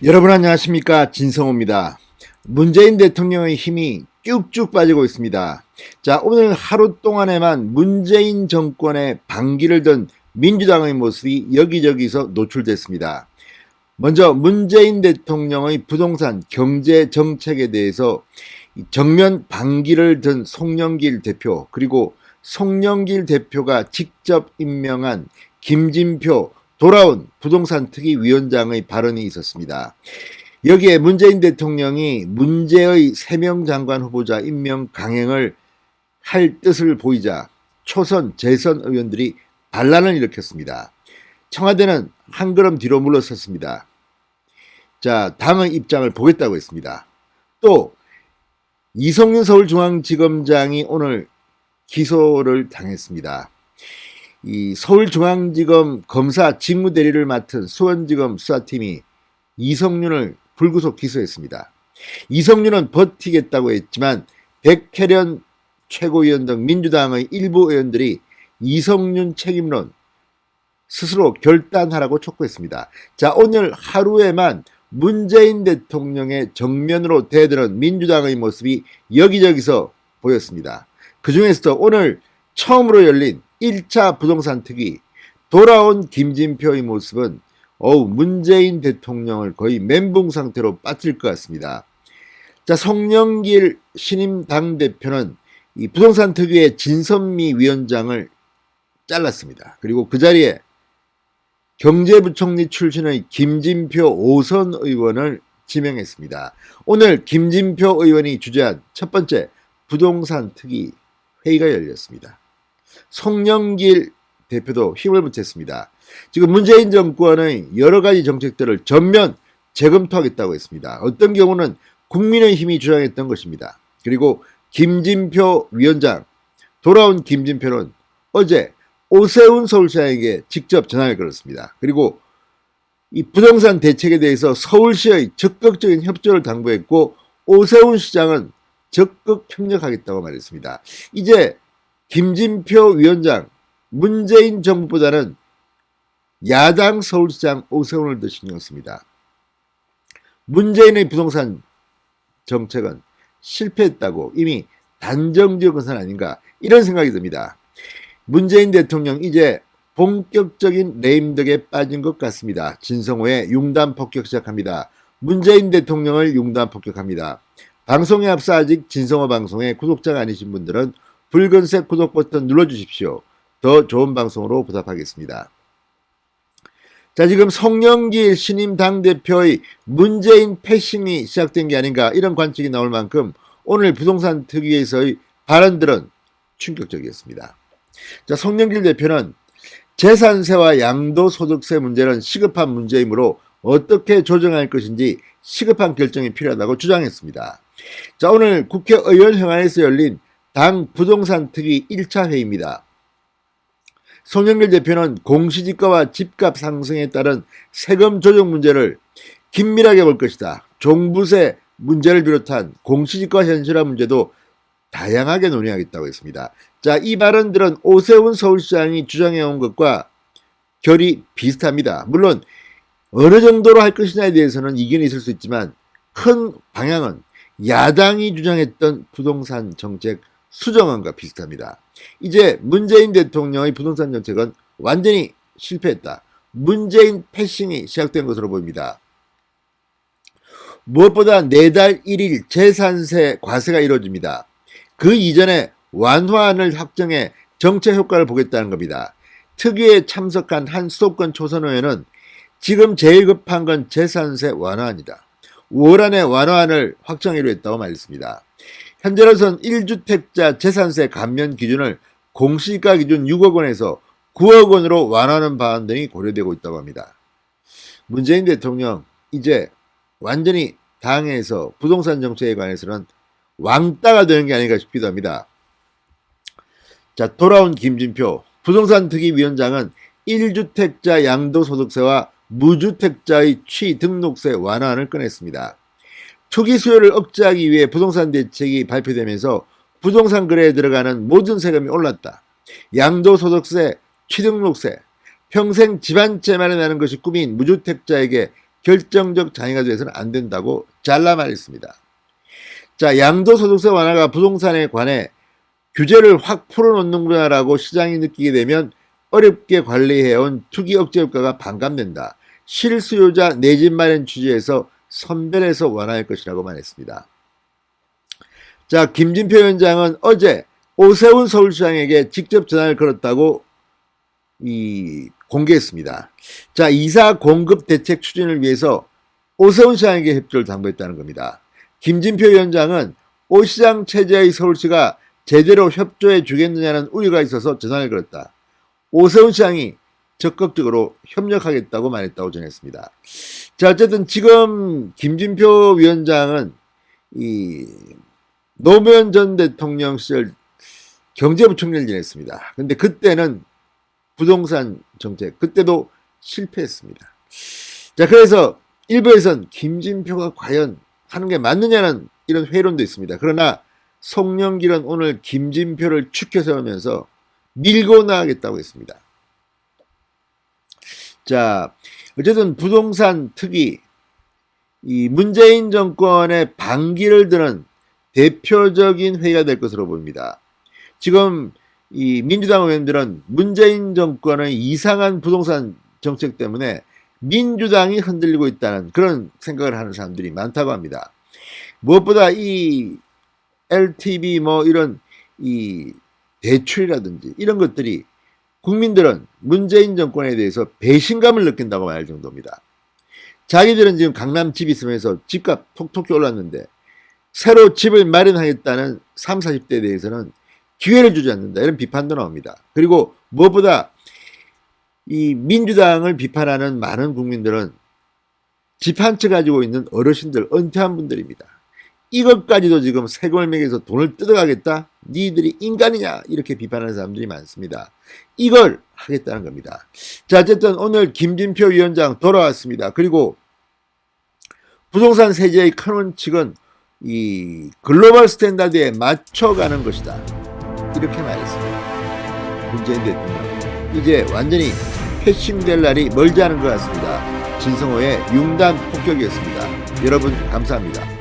여러분 안녕하십니까, 진성호입니다. 문재인 대통령의 힘이 쭉쭉 빠지고 있습니다. 자, 오늘 하루 동안에만 문재인 정권의 반기를 든 민주당의 모습이 여기저기서 노출됐습니다. 먼저 문재인 대통령의 부동산 경제 정책에 대해서 정면 반기를 든 송영길 대표, 그리고 송영길 대표가 직접 임명한 김진표 돌아온 부동산 특위 위원장의 발언이 있었습니다. 여기에 문재인 대통령이 문재의 3명 장관 후보자 임명 강행을 할 뜻을 보이자 초선 재선 의원들이 반란을 일으켰습니다. 청와대는 한 걸음 뒤로 물러섰습니다. 자, 당의 입장을 보겠다고 했습니다. 또 이성윤 서울중앙지검장이 오늘 기소를 당했습니다. 이 서울중앙지검 검사 직무대리를 맡은 수원지검 수사팀이 이성윤을 불구속 기소했습니다. 이성윤은 버티겠다고 했지만 백혜련 최고위원 등 민주당의 일부 의원들이 이성윤 책임론 스스로 결단하라고 촉구했습니다. 자, 오늘 하루에만 문재인 대통령의 정면으로 대드는 민주당의 모습이 여기저기서 보였습니다. 그 중에서도 오늘 처음으로 열린 1차 부동산 특위 돌아온 김진표의 모습은 문재인 대통령을 거의 멘붕 상태로 빠뜨릴 것 같습니다. 자, 송영길 신임 당대표는 이 부동산 특위의 진선미 위원장을 잘랐습니다. 그리고 그 자리에 경제부총리 출신의 김진표 5선 의원을 지명했습니다. 오늘 김진표 의원이 주재한 첫 번째 부동산 특위 회의가 열렸습니다. 송영길 대표도 힘을 보탰습니다. 지금 문재인 정권의 여러 가지 정책들을 전면 재검토하겠다고 했습니다. 어떤 경우는 국민의힘이 주장했던 것입니다. 그리고 김진표 위원장, 돌아온 김진표는 어제 오세훈 서울시장에게 직접 전화를 걸었습니다. 그리고 이 부동산 대책에 대해서 서울시의 적극적인 협조를 당부했고 오세훈 시장은 적극 협력하겠다고 말했습니다. 이제 김진표 위원장, 문재인 정부보다는 야당 서울시장 오세훈을 더 신경 씁니다. 문재인의 부동산 정책은 실패했다고 이미 단정지은 것은 아닌가, 이런 생각이 듭니다. 문재인 대통령 이제 본격적인 레임덕에 빠진 것 같습니다. 진성호의 융단 폭격 시작합니다. 문재인 대통령을 융단 폭격합니다. 방송에 앞서 아직 진성호 방송에 구독자가 아니신 분들은 붉은색 구독 버튼 눌러주십시오. 더 좋은 방송으로 보답하겠습니다. 자, 지금 송영길 신임 당대표의 문재인 패싱이 시작된 게 아닌가, 이런 관측이 나올 만큼 오늘 부동산 특위에서의 발언들은 충격적이었습니다. 자, 송영길 대표는 재산세와 양도소득세 문제는 시급한 문제이므로 어떻게 조정할 것인지 시급한 결정이 필요하다고 주장했습니다. 자, 오늘 국회의원회관에서 열린 당 부동산 특위 1차 회의입니다. 송영길 대표는 공시지가와 집값 상승에 따른 세금 조정 문제를 긴밀하게 볼 것이다. 종부세 문제를 비롯한 공시지가 현실화 문제도 다양하게 논의하겠다고 했습니다. 자, 이 발언들은 오세훈 서울시장이 주장해온 것과 결이 비슷합니다. 물론 어느 정도로 할 것이냐에 대해서는 이견이 있을 수 있지만 큰 방향은 야당이 주장했던 부동산 정책 수정안과 비슷합니다. 이제 문재인 대통령의 부동산 정책은 완전히 실패했다. 문재인 패싱이 시작된 것으로 보입니다. 무엇보다 내달 1일 재산세 과세가 이루어집니다. 그 이전에 완화안을 확정해 정책 효과를 보겠다는 겁니다. 특위에 참석한 한 수도권 초선 의원은 지금 제일 급한 건 재산세 완화안이다. 5월 안에 완화안을 확정하기로 했다고 말했습니다. 현재로선 1주택자 재산세 감면 기준을 공시지가 기준 6억 원에서 9억 원으로 완화하는 방안 등이 고려되고 있다고 합니다. 문재인 대통령 이제 완전히 당에서 부동산 정책에 관해서는 왕따가 되는 게 아닌가 싶기도 합니다. 자, 돌아온 김진표 부동산 특위 위원장은 1주택자 양도소득세와 무주택자의 취등록세 완화안을 꺼냈습니다. 투기 수요를 억제하기 위해 부동산 대책이 발표되면서 부동산 거래에 들어가는 모든 세금이 올랐다. 양도소득세, 취등록세, 평생 집 한 채 마련하는 것이 꿈인 무주택자에게 결정적 장애가 돼서는 안 된다고 잘라 말했습니다. 자, 양도소득세 완화가 부동산에 관해 규제를 확 풀어놓는구나라고 시장이 느끼게 되면 어렵게 관리해온 투기 억제효과가 반감된다. 실수요자 내 집 마련 취지에서 선별해서 완화할 것이라고 말했습니다. 자, 김진표 위원장은 어제 오세훈 서울시장에게 직접 전화를 걸었다고 공개했습니다. 자, 이사 공급 대책 추진을 위해서 오세훈 시장에게 협조를 당부했다는 겁니다. 김진표 위원장은 오 시장 체제의 서울시가 제대로 협조해 주겠느냐는 우려가 있어서 전화를 걸었다. 오세훈 시장이 적극적으로 협력하겠다고 말했다고 전했습니다. 자, 어쨌든 지금 김진표 위원장은 노무현 전 대통령 시절 경제부총리를 지냈습니다. 근데 그때는 부동산 정책, 그때도 실패했습니다. 자, 그래서 일부에선 김진표가 과연 하는 게 맞느냐는 이런 회론도 있습니다. 그러나 송영길은 오늘 김진표를 추켜 세우면서 밀고 나가겠다고 했습니다. 자, 어쨌든 부동산 특위, 이 문재인 정권의 반기를 드는 대표적인 회의가 될 것으로 보입니다. 지금 이 민주당 의원들은 문재인 정권의 이상한 부동산 정책 때문에 민주당이 흔들리고 있다는 그런 생각을 하는 사람들이 많다고 합니다. 무엇보다 이 LTV 뭐 이런 이 대출이라든지 이런 것들이 국민들은 문재인 정권에 대해서 배신감을 느낀다고 말할 정도입니다. 자기들은 지금 강남 집 있으면서 집값 톡톡히 올랐는데 새로 집을 마련하겠다는 30, 40대에 대해서는 기회를 주지 않는다, 이런 비판도 나옵니다. 그리고 무엇보다 이 민주당을 비판하는 많은 국민들은 집 한 채 가지고 있는 어르신들, 은퇴한 분들입니다. 이것까지도 지금 세금을 매겨서 돈을 뜯어가겠다? 니들이 인간이냐? 이렇게 비판하는 사람들이 많습니다. 이걸 하겠다는 겁니다. 자, 어쨌든 오늘 김진표 위원장 돌아왔습니다. 그리고 부동산 세제의 큰 원칙은 이 글로벌 스탠다드에 맞춰가는 것이다, 이렇게 말했습니다. 문재인 대통령 이제 완전히 패싱될 날이 멀지 않은 것 같습니다. 진성호의 융단 폭격이었습니다. 여러분 감사합니다.